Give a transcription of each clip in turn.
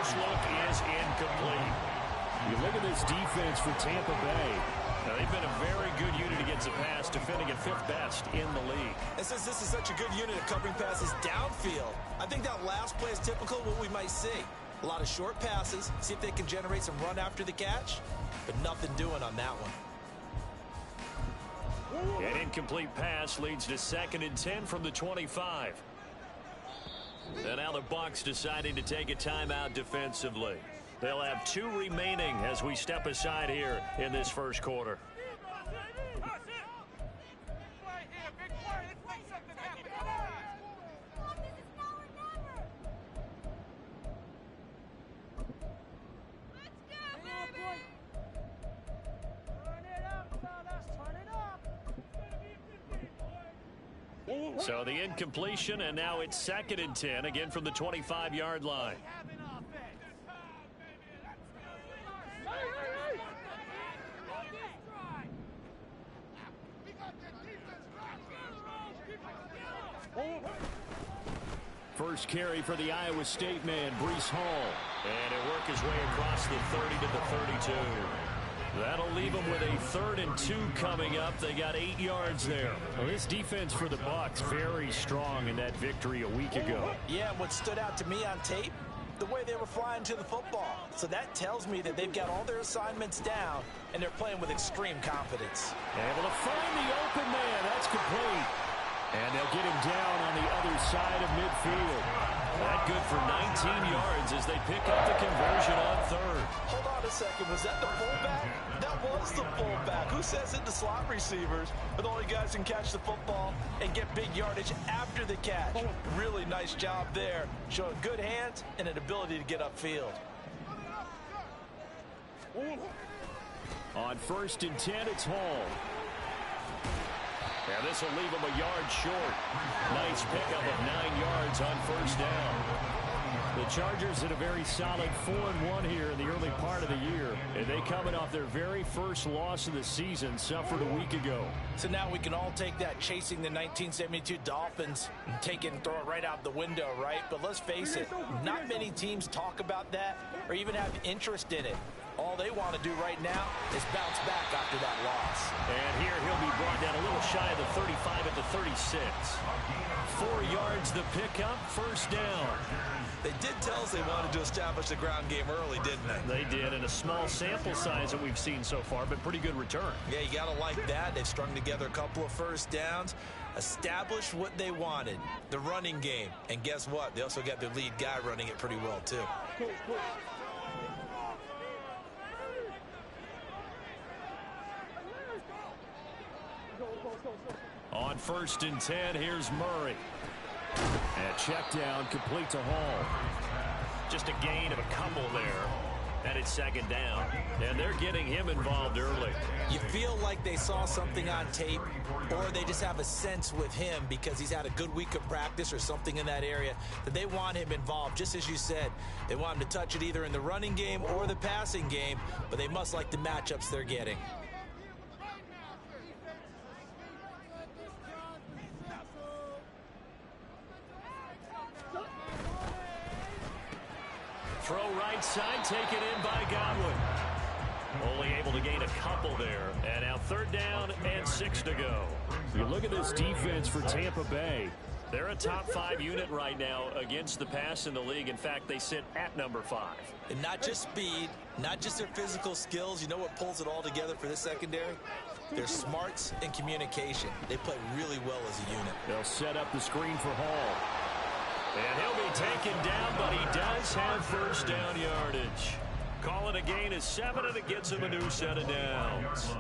first look is incomplete. You look at this defense for Tampa Bay. Now, they've been a very good unit against the pass, defending at 5th best in the league. And since this is such a good unit at covering passes downfield, I think that last play is typical of what we might see. A lot of short passes, see if they can generate some run after the catch, but nothing doing on that one. An incomplete pass leads to 2nd and 10 from the 25. And now the Bucs deciding to take a timeout defensively. They'll have 2 remaining as we step aside here in this first quarter. So the incompletion, and now it's 2nd and 10, again from the 25-yard line. First carry for the Iowa State man, Breece Hall. And he'll work his way across the 30 to the 32. That'll leave them with a 3rd and 2 coming up. They got 8 yards there. Well, this defense for the Bucs very strong in that victory a week ago. Yeah, what stood out to me on tape, the way they were flying to the football. So that tells me that they've got all their assignments down, and they're playing with extreme confidence. Able to find the open man. That's complete. And they'll get him down on the other side of midfield. That good for 19 yards as they pick up the conversion on 3rd. Hold on a second. Was that the fullback? That was the fullback. Who says it? The slot receivers are the only guys who can catch the football and get big yardage after the catch. Really nice job there, showing good hands and an ability to get upfield. On 1st and 10, it's Hall. And this will leave him a yard short. Nice pickup of 9 yards on 1st down. The Chargers had a very solid 4-1 here in the early part of the year. And they coming off their very first loss of the season, suffered a week ago. So now we can all take that chasing the 1972 Dolphins and take it and throw it right out the window, right? But let's face it, not many teams talk about that or even have interest in it. All they want to do right now is bounce back after that loss. And here he'll be brought down a little shy of the 35 at the 36. 4 yards the pickup, 1st down. They did tell us they wanted to establish the ground game early, didn't they? They did, in a small sample size that we've seen so far, but pretty good return. Yeah, you got to like that. They've strung together a couple of 1st downs, established what they wanted, the running game. And guess what? They also got their lead guy running it pretty well, too. On 1st and 10, here's Murray. And check down, complete to Hall. Just a gain of a couple there. And it's 2nd down. And they're getting him involved early. You feel like they saw something on tape, or they just have a sense with him because he's had a good week of practice or something in that area that they want him involved. Just as you said, they want him to touch it either in the running game or the passing game, but they must like the matchups they're getting. Throw right side, taken in by Godwin. Only able to gain a couple there. And now 3rd down and 6 to go. You look at this defense for Tampa Bay. They're a top 5 unit right now against the pass in the league. In fact, they sit at number 5. And not just speed, not just their physical skills. You know what pulls it all together for this secondary? Their smarts and communication. They play really well as a unit. They'll set up the screen for Hall. And he'll be taken down, but he does have 1st down yardage. Call it a gain of 7, and it gets him a new set of downs.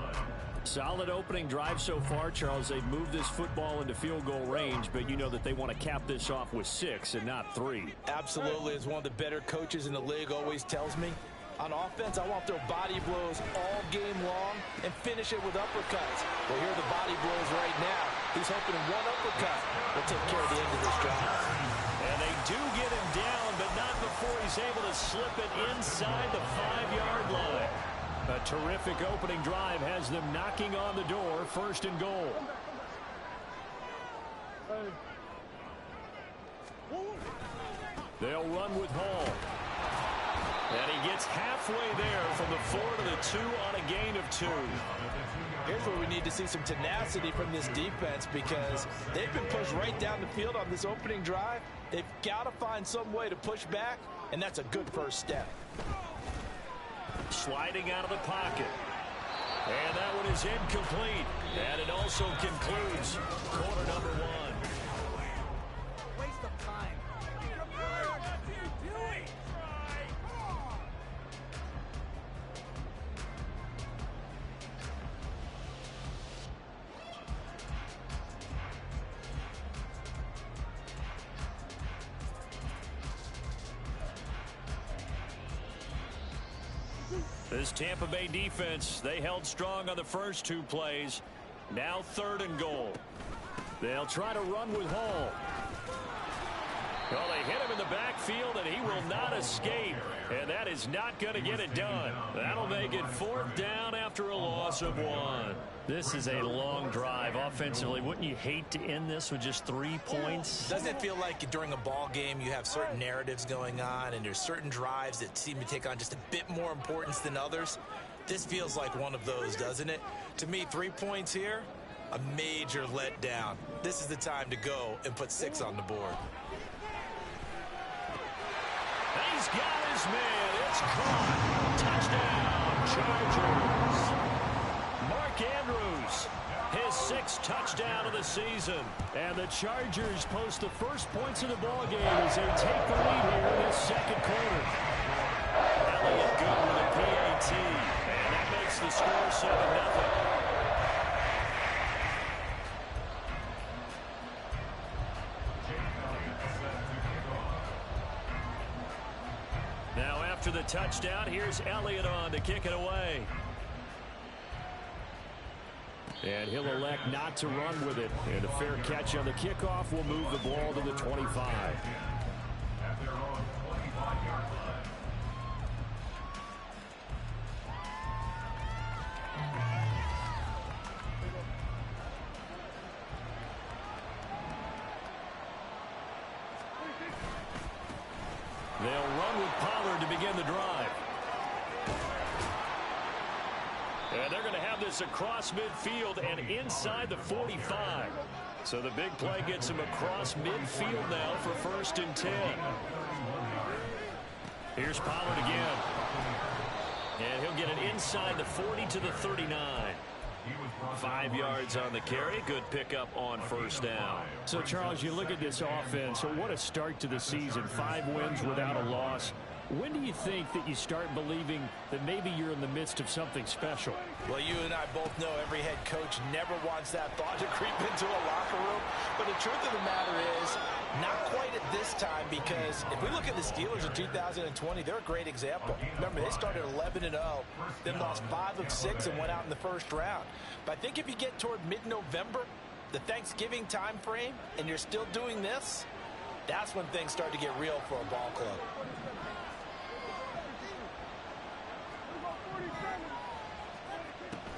Solid opening drive so far, Charles. They've moved this football into field goal range, but you know that they want to cap this off with 6 and not 3. Absolutely. As one of the better coaches in the league always tells me, on offense, I want their body blows all game long and finish it with uppercuts. Well, here are the body blows right now. He's hoping one uppercut will take care of the end of this drive. And they do get him down, but not before he's able to slip it inside the 5-yard line. A terrific opening drive has them knocking on the door, 1st and goal. They'll run with Hall. And he gets halfway there from the 4 to the 2 on a gain of 2. Here's where we need to see some tenacity from this defense because they've been pushed right down the field on this opening drive. They've got to find some way to push back, and that's a good first step. Sliding out of the pocket. And that one is incomplete. And it also concludes quarter number 1. Waste of time. This Tampa Bay defense, they held strong on the first 2 plays. Now 3rd and goal. They'll try to run with Hall. Well, they hit him in the backfield, and he will not escape. And that is not going to get it done. That'll make it 4th down after a loss of 1. This is a long drive offensively. Wouldn't you hate to end this with just 3 points? Doesn't it feel like during a ball game you have certain narratives going on and there's certain drives that seem to take on just a bit more importance than others? This feels like one of those, doesn't it? To me, 3 points here, a major letdown. This is the time to go and put 6 on the board. He's got his man. It's caught. Touchdown, Chargers. Mark Andrews, his 6th touchdown of the season. And the Chargers post the first points of the ball game as they take the lead here in this 2nd quarter. Elliott good with a PAT. And that makes the score 7-0. Now after the touchdown, here's Elliott on to kick it away. And he'll elect not to run with it. And a fair catch on the kickoff will move the ball to the 25. They'll run with Pollard to begin the drive. And they're going to have this across midfield and inside the 45. So the big play gets him across midfield now for 1st and 10. Here's Pollard again. And he'll get it inside the 40 to the 39. 5 yards on the carry. Good pickup on 1st down. So, Charles, you look at this offense. So what a start to the season. 5 wins without a loss. When do you think that you start believing that maybe you're in the midst of something special? Well, you and I both know every head coach never wants that thought to creep into a locker room. But the truth of the matter is, not quite at this time, because if we look at the Steelers in 2020, they're a great example. Remember, they started 11-0, then lost 5 of 6 and went out in the 1st round. But I think if you get toward mid-November, the Thanksgiving time frame, and you're still doing this, that's when things start to get real for a ball club.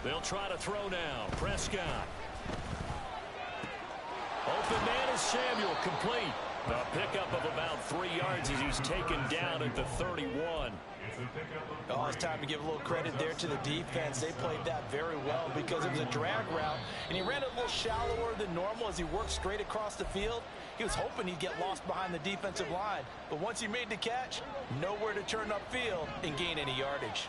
They'll try to throw now. Prescott. Open man is Samuel, complete. A pickup of about 3 yards as he's taken down at the 31. Oh, it's time to give a little credit there to the defense. They played that very well because it was a drag route, and he ran a little shallower than normal as he worked straight across the field. He was hoping he'd get lost behind the defensive line, but once he made the catch, nowhere to turn upfield and gain any yardage.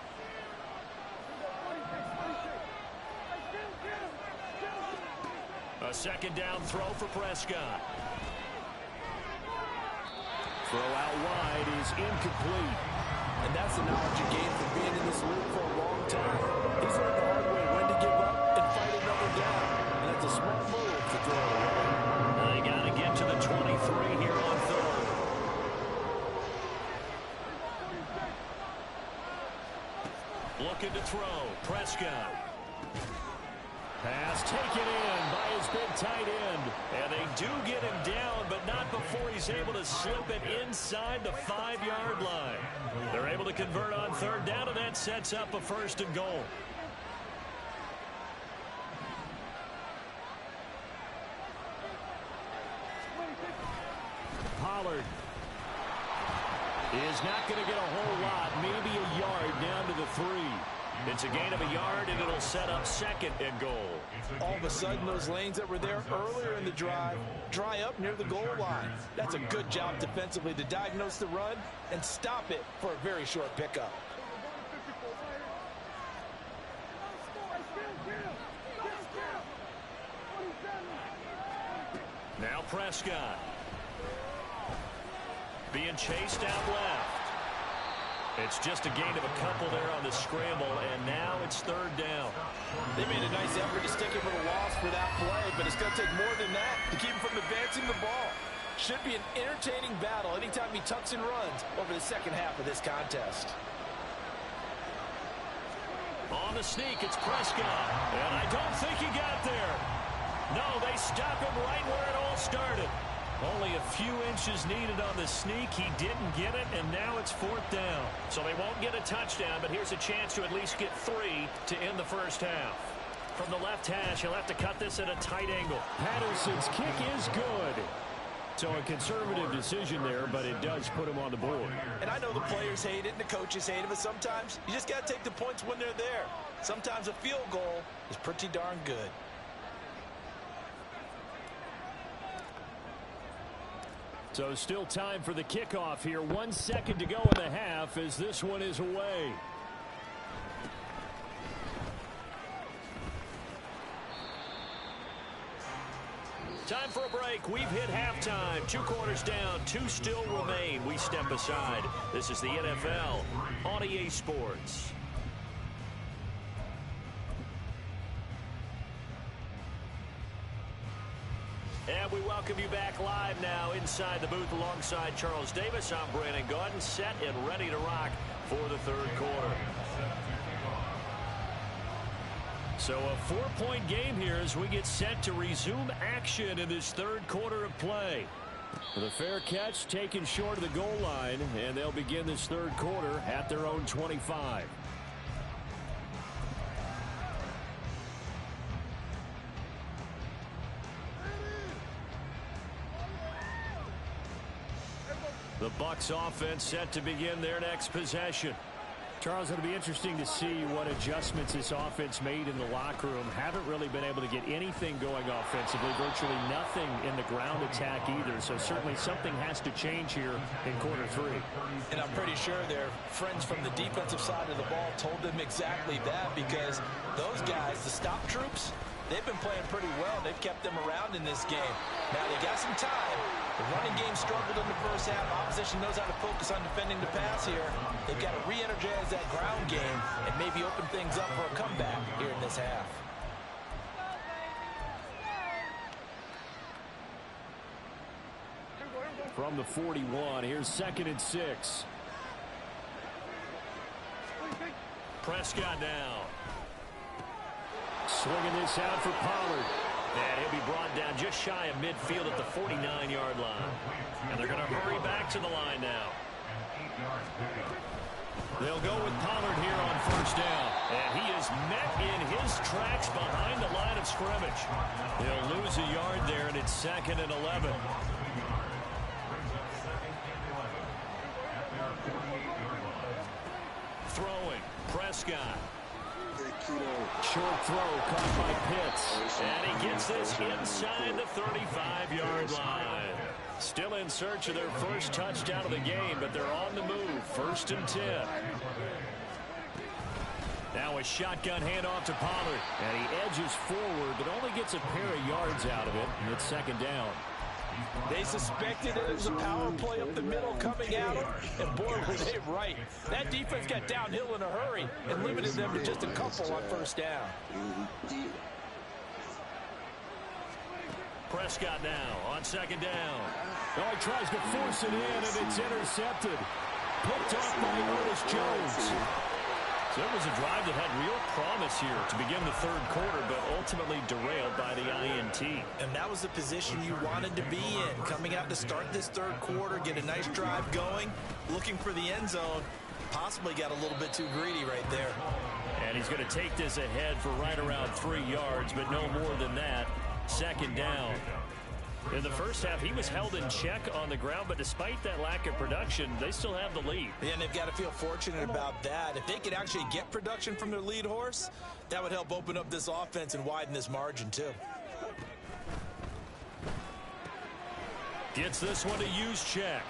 A 2nd down throw for Prescott. Throw out wide is incomplete. And that's the knowledge you gain from being in this league for a long time. He's learned the hard way when to give up and fight another down. And that's a smart move to throw it away. They got to get to the 23 here on 3rd. Looking to throw. Prescott. Pass taken in by his big tight end. And they do get him down, but not before he's able to slip it inside the 5-yard line. They're able to convert on 3rd down, and that sets up a 1st and goal. Pollard. is not going to get a whole lot, maybe a yard down to the 3. It's a gain of a yard, and it'll set up 2nd and goal. All of a sudden, those lanes that were there earlier in the drive dry up near the goal line. That's a good job defensively to diagnose the run and stop it for a very short pickup. Now Prescott. Being chased out left. It's just a gain of a couple there on the scramble, and now it's 3rd down. They made a nice effort to stick him with a loss for that play, but it's going to take more than that to keep him from advancing the ball. Should be an entertaining battle anytime he tucks and runs over the second half of this contest. On the sneak, it's Prescott, and I don't think he got there. No, they stop him right where it all started. Only a few inches needed on the sneak. He didn't get it, and now it's 4th down. So they won't get a touchdown, but here's a chance to at least get 3 to end the first half. From the left hash, he'll have to cut this at a tight angle. Patterson's kick is good. So a conservative decision there, but it does put him on the board. And I know the players hate it and the coaches hate it, but sometimes you just got to take the points when they're there. Sometimes a field goal is pretty darn good. So still time for the kickoff here. 1 second to go in the half as this one is away. Time for a break. We've hit halftime. 2 quarters down. 2 still remain. We step aside. This is the NFL on EA Sports. And we welcome you back live now inside the booth alongside Charles Davis. I'm Brandon Gaudin, set and ready to rock for the 3rd quarter. So a 4-point game here as we get set to resume action in this 3rd quarter of play. The fair catch taken short of the goal line, and they'll begin this 3rd quarter at their own 25. The Bucs offense set to begin their next possession. Charles, it'll be interesting to see what adjustments this offense made in the locker room. Haven't really been able to get anything going offensively, virtually nothing in the ground attack either. So certainly something has to change here in quarter 3. And I'm pretty sure their friends from the defensive side of the ball told them exactly that, because those guys, the stop troops, they've been playing pretty well. They've kept them around in this game. Now they got some time. The running game struggled in the first half. Opposition knows how to focus on defending the pass here. They've got to re-energize that ground game and maybe open things up for a comeback here in this half. From the 41, here's 2nd and 6. Prescott now. Swinging this out for Pollard. And he'll be brought down just shy of midfield at the 49-yard line. And they're going to hurry back to the line now. They'll go with Pollard here on 1st down. And he is met in his tracks behind the line of scrimmage. They'll lose a yard there, and it's 2nd and 11. Throwing, Prescott. Short throw caught by Pitts. And he gets this inside the 35-yard line. Still in search of their first touchdown of the game, but they're on the move. 1st and 10. Now a shotgun handoff to Pollard. And he edges forward, but only gets a pair of yards out of it. And it's 2nd down. They suspected it was a power play up the middle coming at them, and boy, were they right. That defense got downhill in a hurry and limited them to just a couple on 1st down. Prescott now on 2nd down. Oh, he tries to force it in, and it's intercepted. Picked off by Ernest Jones. So it was a drive that had real promise here to begin the 3rd quarter, but ultimately derailed by the INT. And that was the position you wanted to be in. Coming out to start this 3rd quarter, get a nice drive going, looking for the end zone. Possibly got a little bit too greedy right there. And he's going to take this ahead for right around 3 yards, but no more than that. 2nd down. In the first half, he was held in check on the ground, but despite that lack of production, they still have the lead. Yeah, and they've got to feel fortunate about that. If they could actually get production from their lead horse, that would help open up this offense and widen this margin too. Gets this one to Juszczyk.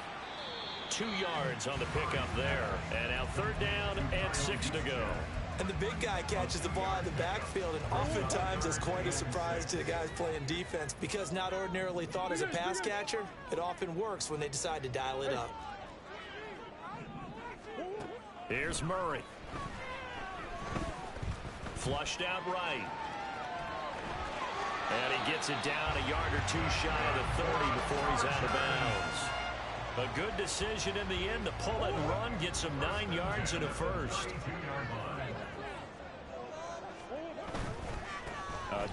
2 yards on the pickup there. And now 3rd down and 6 to go. And the big guy catches the ball out of the backfield, and oftentimes it's quite a surprise to the guys playing defense because not ordinarily thought as a pass catcher, it often works when they decide to dial it up. Here's Murray. Flushed out right. And he gets it down a yard or 2 shy of the 30 before he's out of bounds. A good decision in the end to pull it and run, gets him 9 yards and a first.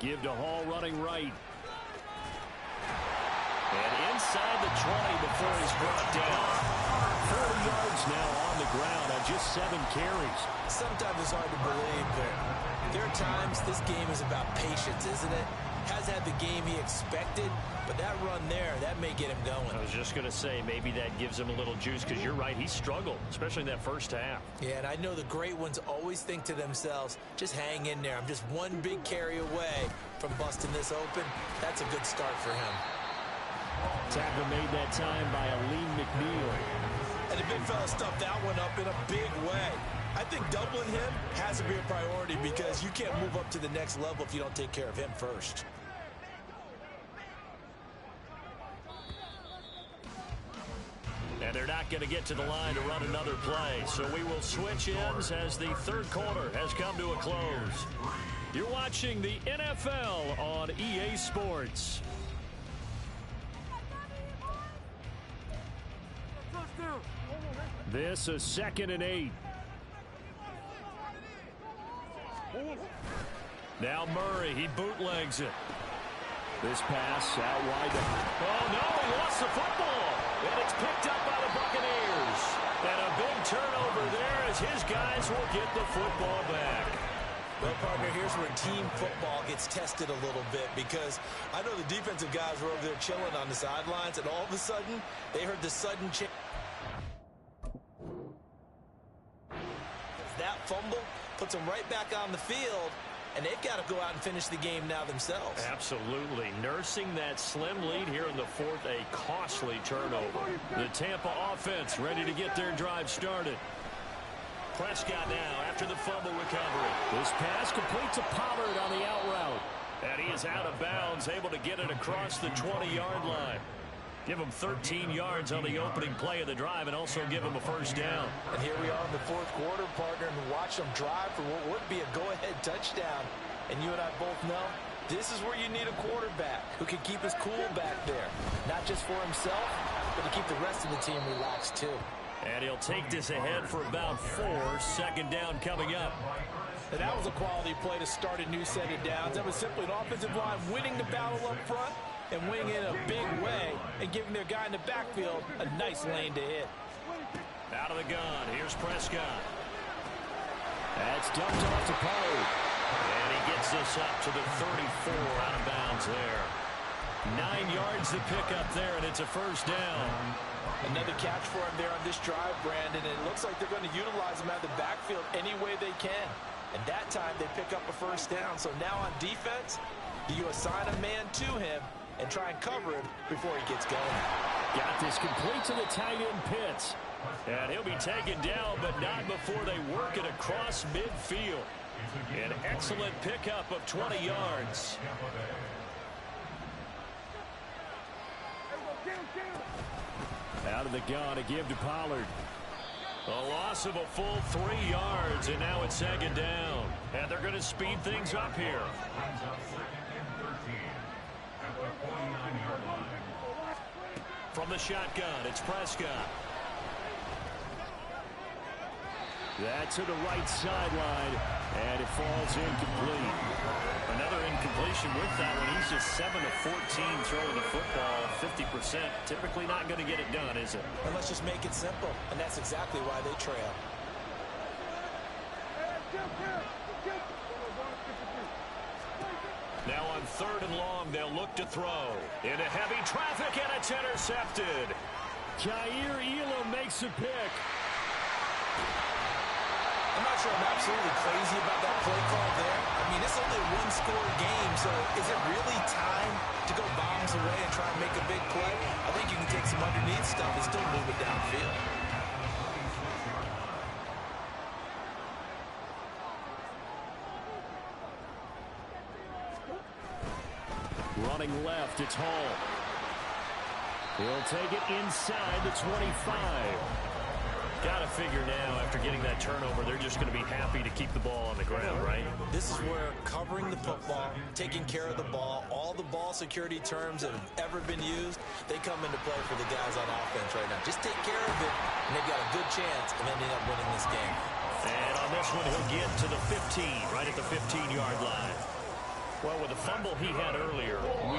Give to Hall running right. And inside the 20 before he's brought down. 4 yards now on the ground on just 7 carries. Sometimes it's hard to believe, but there are times this game is about patience, isn't it? Has had the game he expected, but that run there, that may get him going. I was just going to say, maybe that gives him a little juice, because you're right, he struggled, especially in that first half. Yeah, and I know the great ones always think to themselves, just hang in there. I'm just one big carry away from busting this open. That's a good start for him. Tackle made that time by Aleem McNeil. And the big fella stuffed that one up in a big way. I think doubling him has to be a priority because you can't move up to the next level if you don't take care of him first. And they're not going to get to the line to run another play. So we will switch ends as the 3rd quarter has come to a close. You're watching the NFL on EA Sports. This is 2nd and 8. Now Murray, he bootlegs it. This pass out wide. Oh, no, he lost the football. And it's picked up by the Buccaneers. And a big turnover there as his guys will get the football back. Well, partner, here's where team football gets tested a little bit because I know the defensive guys were over there chilling on the sidelines, and all of a sudden, they heard the sudden change. That fumble puts them right back on the field, and they've got to go out and finish the game now themselves. Absolutely. Nursing that slim lead here in the 4th, a costly turnover. The Tampa offense ready to get their drive started. Prescott now after the fumble recovery. This pass complete to Pollard on the out route. And he is out of bounds, able to get it across the 20-yard line. Give him 13 yards on the opening play of the drive and also give him a first down. And here we are in the 4th quarter, partner, and watch them drive for what would be a go-ahead touchdown. And you and I both know this is where you need a quarterback who can keep his cool back there. Not just for himself, but to keep the rest of the team relaxed too. And he'll take this ahead for about 4. 2nd down coming up. And that was a quality play to start a new set of downs. That was simply an offensive line winning the battle up front and winning in a big way and giving their guy in the backfield a nice lane to hit. Out of the gun, here's Prescott. That's dumped off to Pollard. And he gets this up to the 34, out of bounds there. 9 yards to pick up there, and it's a first down. Another catch for him there on this drive, Brandon, and it looks like they're going to utilize him out of the backfield any way they can. And that time they pick up a first down. So now on defense, do you assign a man to him and try and cover him before he gets going? Got this complete to the tight end Pitts. And he'll be taken down, but not before they work it across midfield. An excellent pickup of 20 yards. Out of the gun to give to Pollard. A loss of a full 3 yards, and now it's 2nd down. And they're going to speed things up here. From the shotgun, it's Prescott. That to the right sideline, and it falls incomplete. Another incompletion with that one. He's just 7 of 14 throwing the football, 50%. Typically not going to get it done, is it? And let's just make it simple, and that's exactly why they trail. Now on 3rd and long, they'll look to throw. Into heavy traffic, and it's intercepted. Kaiir Elam makes a pick. I'm not sure I'm absolutely crazy about that play call there. I mean, it's only a one-score game, so is it really time to go bombs away and try and make a big play? I think you can take some underneath stuff and still move it downfield. Running left, it's Hall. He'll take it inside the 25. Got to figure now, after getting that turnover, they're just going to be happy to keep the ball on the ground, right? This is where covering the football, taking care of the ball, all the ball security terms that have ever been used, they come into play for the guys on offense right now. Just take care of it, and they've got a good chance of ending up winning this game. And on this one, he'll get to the 15, right at the 15-yard line. Well, with the fumble he had earlier,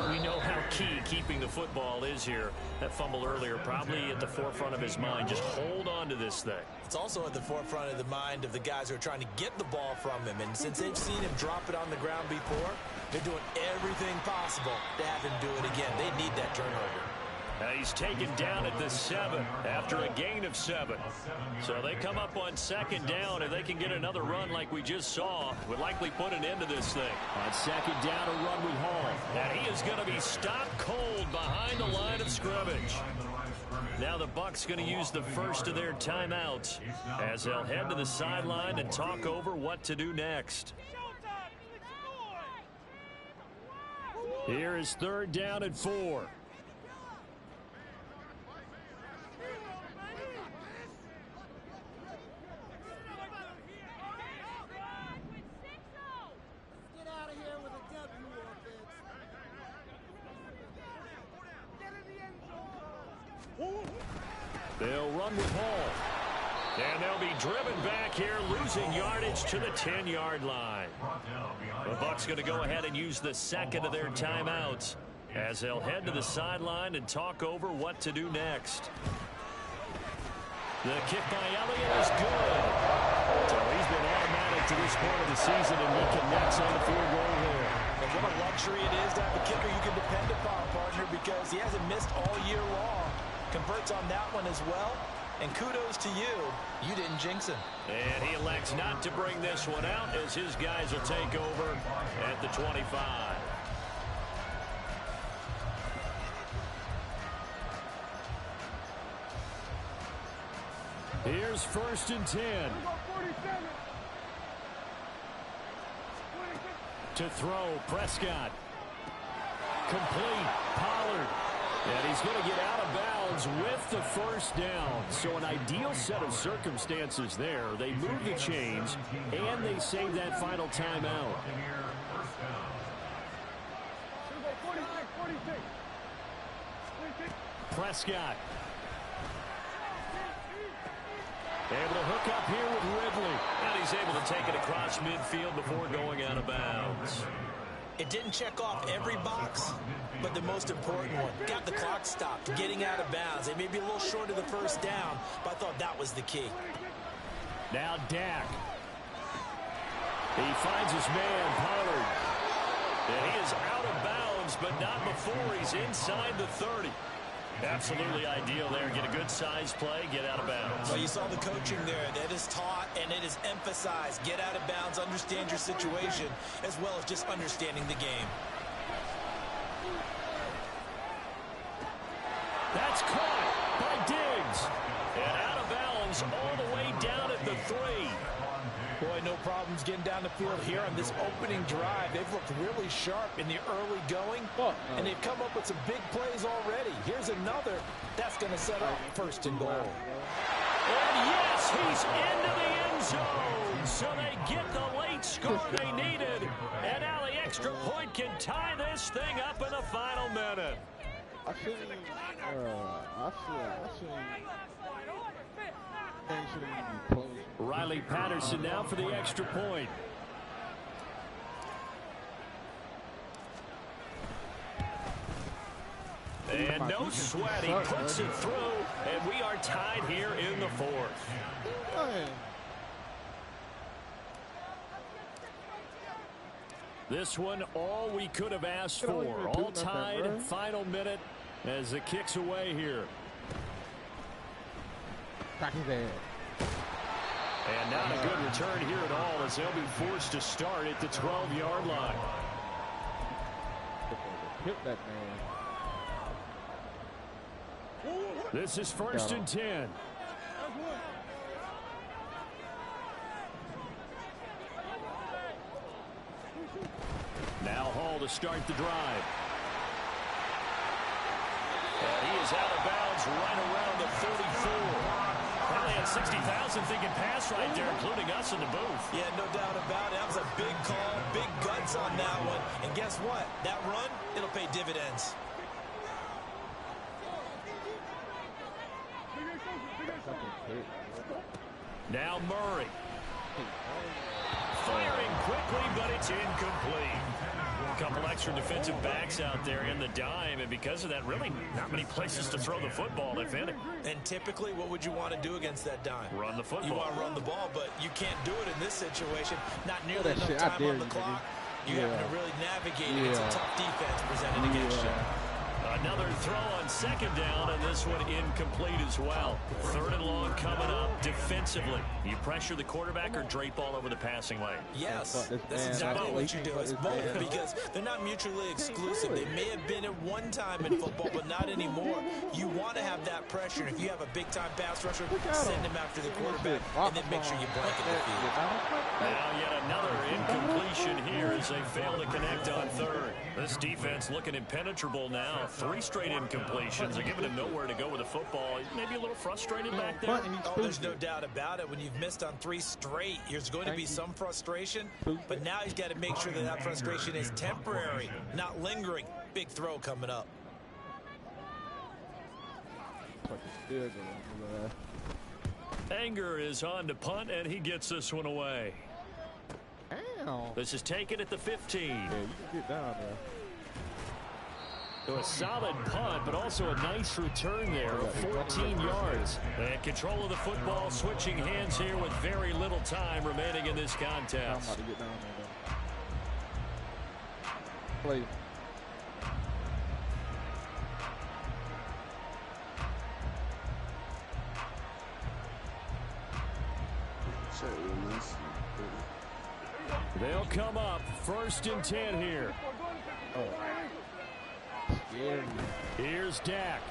we know how key keeping the football is here. That fumble earlier probably at the forefront of his mind. Just hold on to this thing. It's also at the forefront of the mind of the guys who are trying to get the ball from him. And since they've seen him drop it on the ground before, they're doing everything possible to have him do it again. They need that turnover. He's taken down at the 7 after a gain of 7. So they come up on 2nd down. If they can get another run like we just saw, would likely put an end to this thing. On 2nd down, a run with Hall. And he is going to be stopped cold behind the line of scrimmage. Now the Bucs going to use the first of their timeouts as they'll head to the sideline and talk over what to do next. Here is 3rd down and 4. They'll run with Hall. And they'll be driven back here, losing yardage to the 10-yard line. The Bucs going to go ahead and use the 2nd of their timeouts as they'll head to the sideline and talk over what to do next. The kick by Elliott is good. So he's been automatic to this point of the season, and he connects on the field goal here. And what a luxury it is to have a kicker you can depend upon, partner, because he hasn't missed all year long. Converts on that one as well. And kudos to you. You didn't jinx him. And he elects not to bring this one out as his guys will take over at the 25. Here's 1st and 10. To throw, Prescott. Complete, Pollard. And he's going to get out of bounds with the 1st down. So an ideal set of circumstances there. They move the chains, and they save that final timeout. Prescott. Able to hook up here with Ridley. And he's able to take it across midfield before going out of bounds. It didn't check off every box, but the most important one. Got the clock stopped, getting out of bounds. They may be a little short of the 1st down, but I thought that was the key. Now Dak. He finds his man, Pollard. And he is out of bounds, but not before he's inside the 30. Absolutely ideal there. Get a good size play, get out of bounds. Well, you saw the coaching there. That is taught and it is emphasized. Get out of bounds, understand your situation, as well as just understanding the game. That's caught by Diggs. And out of bounds all the way down at the 3. Boy, no problems getting down the field here on this opening drive. They've looked really sharp in the early going, and they've come up with some big plays already. Here's another. That's going to set up 1st and goal. And yes, he's into the end zone. So they get the late score they needed. And now the extra point can tie this thing up in the final minute. Riley Patterson now for the extra point. And no sweat, he puts it through, and we are tied here in the 4th. This one, all we could have asked for. All tied, final minute as the kick's away here. And not a good return here at all as they'll be forced to start at the 12-yard line. Hit that man. This is 1st and 10. Now Hall to start the drive. And he is out of bounds right around the 34. Probably had 60,000 thinking pass right there, including us in the booth. Yeah, no doubt about it. That was a big call, big guts on that one. And guess what? That run, it'll pay dividends. Now Murray. Firing quickly, but it's incomplete. A couple extra defensive backs out there in the dime, and because of that, really not many places to throw the football, if any. And typically, what would you want to do against that dime? Run the football. You want to run the ball, but you can't do it in this situation. Not nearly enough time on the clock. You have to really navigate against a tough defense presented against you. Another throw on 2nd down, and this one incomplete as well. 3rd and long coming up defensively. You pressure the quarterback or drape all over the passing lane? Yes, that's exactly what you do. It's both because they're not mutually exclusive. They may have been at one time in football, but not anymore. You want to have that pressure. If you have a big-time pass rusher, send him after the quarterback, and then make sure you blanket the field. Now yet another incompletion here as they fail to connect on 3rd. This defense looking impenetrable now. 3 straight incompletions. They're giving him nowhere to go with the football. Maybe a little frustrated back there. Oh, there's no doubt about it. When you've missed on 3 straight, there's going to be some frustration. But now he's got to make sure that that frustration is temporary, not lingering. Big throw coming up. Anger is on to punt, and he gets this one away. This is taken at the 15. Yeah, you can get down there. So a solid punt, but also a nice return there of 14 yards. And control of the football switching hands here with very little time remaining in this contest. I'm about to get down there, though. Play. They'll come up 1st and 10 here. Here's Dak.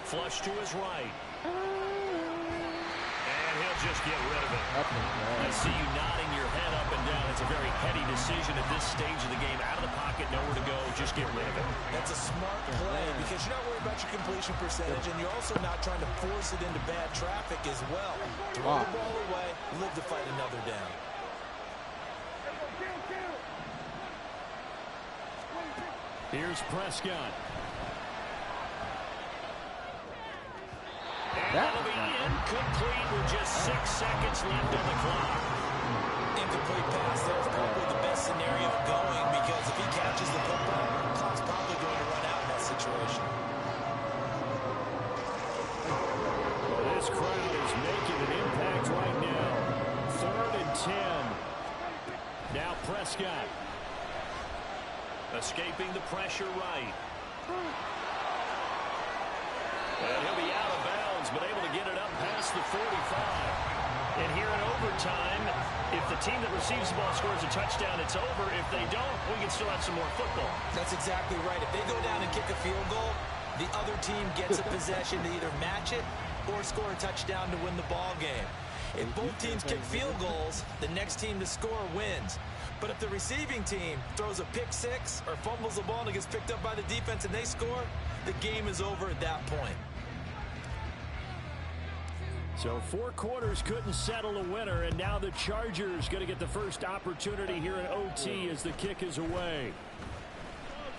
Flush to his right. And he'll just get rid of it. I see you nodding your head up and down. It's a very heady decision at this stage of the game. Out of the pocket, nowhere to go. Just get rid of it. That's a smart play because you're not worried about your completion percentage, and you're also not trying to force it into bad traffic as well. Throw the ball away, live to fight another down. Here's Prescott. And that'll be incomplete with just 6 seconds left on the clock. Incomplete pass there is probably the best scenario going because if he catches the football, the clock's probably going to run out in that situation. Well, this crowd is making an impact right now. 3rd and 10. Now Prescott. Escaping the pressure right. And he'll be out of bounds, but able to get it up past the 45. And here in overtime, if the team that receives the ball scores a touchdown, it's over. If they don't, we can still have some more football. That's exactly right. If they go down and kick a field goal, the other team gets a possession to either match it or score a touchdown to win the ball game. If both teams kick field goals, the next team to score wins. But if the receiving team throws a pick 6 or fumbles the ball and it gets picked up by the defense and they score, the game is over at that point. So 4 quarters couldn't settle a winner, and now the Chargers going to get the first opportunity here in OT as the kick is away.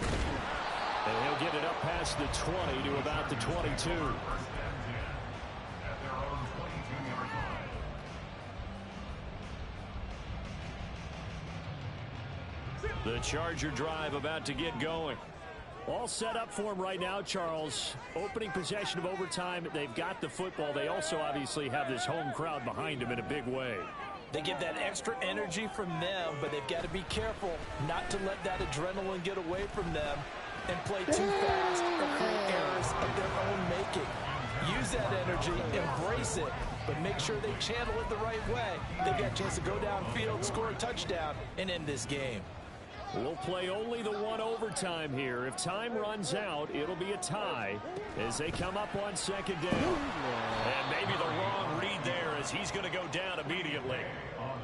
And he'll get it up past the 20 to about the 22. The Charger drive about to get going. All set up for him right now, Charles. Opening possession of overtime. They've got the football. They also obviously have this home crowd behind them in a big way. They give that extra energy from them, but they've got to be careful not to let that adrenaline get away from them and play too fast or create errors of their own making. Use that energy, embrace it, but make sure they channel it the right way. They've got a chance to go downfield, score a touchdown, and end this game. We'll play only the one overtime here. If time runs out, it'll be a tie as they come up on second down. And maybe the wrong read there as he's going to go down immediately.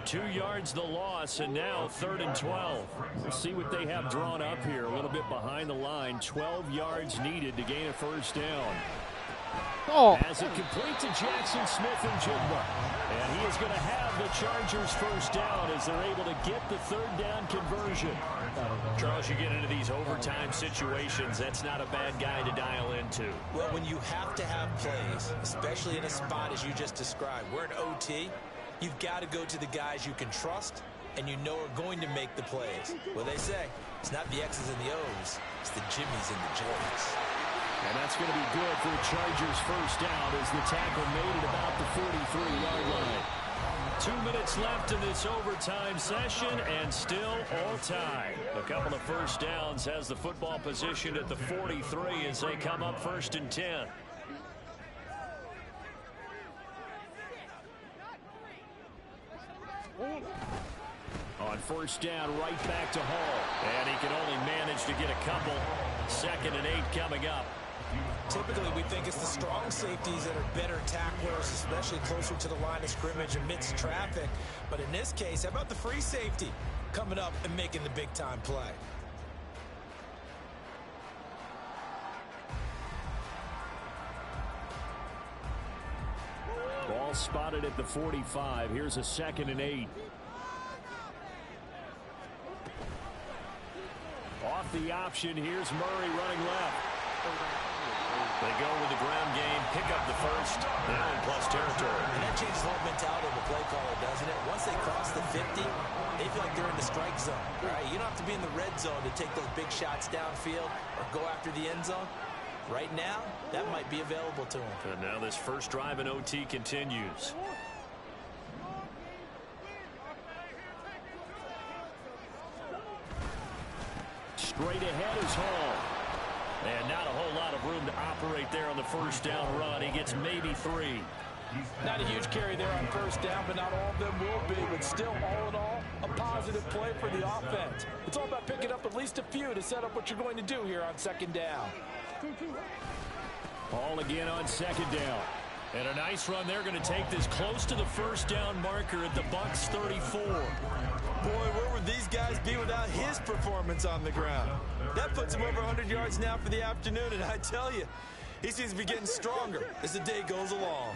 2 yards the loss, and now 3rd and 12. We'll see what they have drawn up here. A little bit behind the line. 12 yards needed to gain a first down. As it complete to Jackson Smith-Njigba. And he is going to have the Chargers first down as they're able to get the 3rd down conversion. Charles, you get into these overtime situations, that's not a bad guy to dial into. Well, when you have to have plays, especially in a spot as you just described, we're in OT, you've got to go to the guys you can trust and you know are going to make the plays. Well, they say it's not the X's and the O's, it's the Jimmies and the J's. And that's going to be good for the Chargers first down as the tackle made it about the 43-yard line. 2 minutes left in this overtime session and still all tied. A couple of first downs has the football positioned at the 43 as they come up 1st and 10. On first down, right back to Hall. And he can only manage to get a couple. 2nd and 8 coming up. Typically, we think it's the strong safeties that are better tacklers, especially closer to the line of scrimmage amidst traffic. But in this case, how about the free safety coming up and making the big-time play? Ball spotted at the 45. Here's a 2nd and 8. Off the option, here's Murray running left. They go with the ground game, pick up the first, now in plus territory. And that changes the whole mentality of the play caller, doesn't it? Once they cross the 50, they feel like they're in the strike zone. Right? You don't have to be in the red zone to take those big shots downfield or go after the end zone. Right now, that might be available to them. And now this first drive in OT continues. Straight ahead is Hall. And not a whole lot of room to operate there on the first down run. He gets maybe 3. Not a huge carry there on first down, but not all of them will be. But still, all in all, a positive play for the offense. It's all about picking up at least a few to set up what you're going to do here on 2nd down. Hall again on 2nd down. And a nice run. They're going to take this close to the first down marker at the Bucs 34. Boy, where would these guys be without his performance on the ground? That puts him over 100 yards now for the afternoon, and I tell you, he seems to be getting stronger as the day goes along.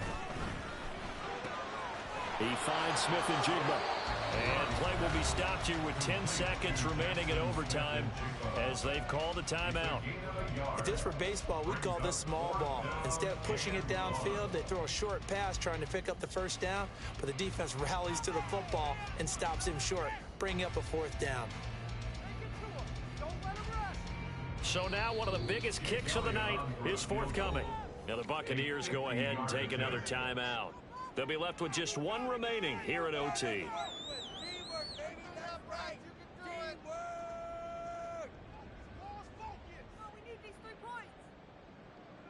He finds Smith-Njigba. And play will be stopped here with 10 seconds remaining in overtime as they've called a timeout. If this were baseball, we'd call this small ball. Instead of pushing it downfield, they throw a short pass trying to pick up the first down, but the defense rallies to the football and stops him short, bringing up a 4th down. So now one of the biggest kicks of the night is forthcoming. Now the Buccaneers go ahead and take another timeout. They'll be left with just one remaining here at OT.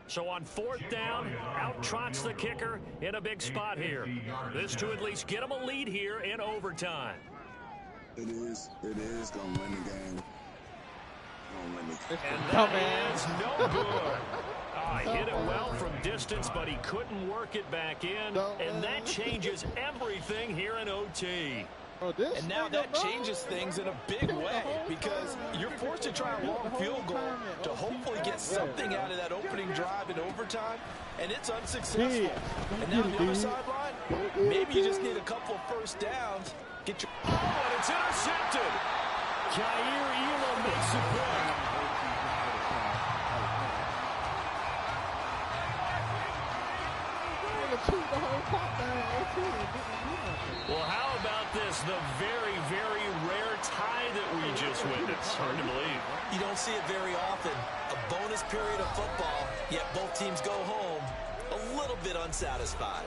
So on 4th down, out trots the kicker in a big spot here. This to at least get him a lead here in overtime. It is going to win the game. And that is no good. Hit it well from distance, but he couldn't work it back in. And that changes everything here in OT. And now that changes things in a big way because you're forced to try a long field goal to hopefully get something out of that opening drive in overtime, and it's unsuccessful. And now on the other sideline, maybe you just need a couple of first downs. Get your... Oh, and it's intercepted. Jair Elam makes it quick. Well, how about this? The very, very rare tie that we just witnessed. Hard to believe. You don't see it very often. A bonus period of football, yet both teams go home a little bit unsatisfied.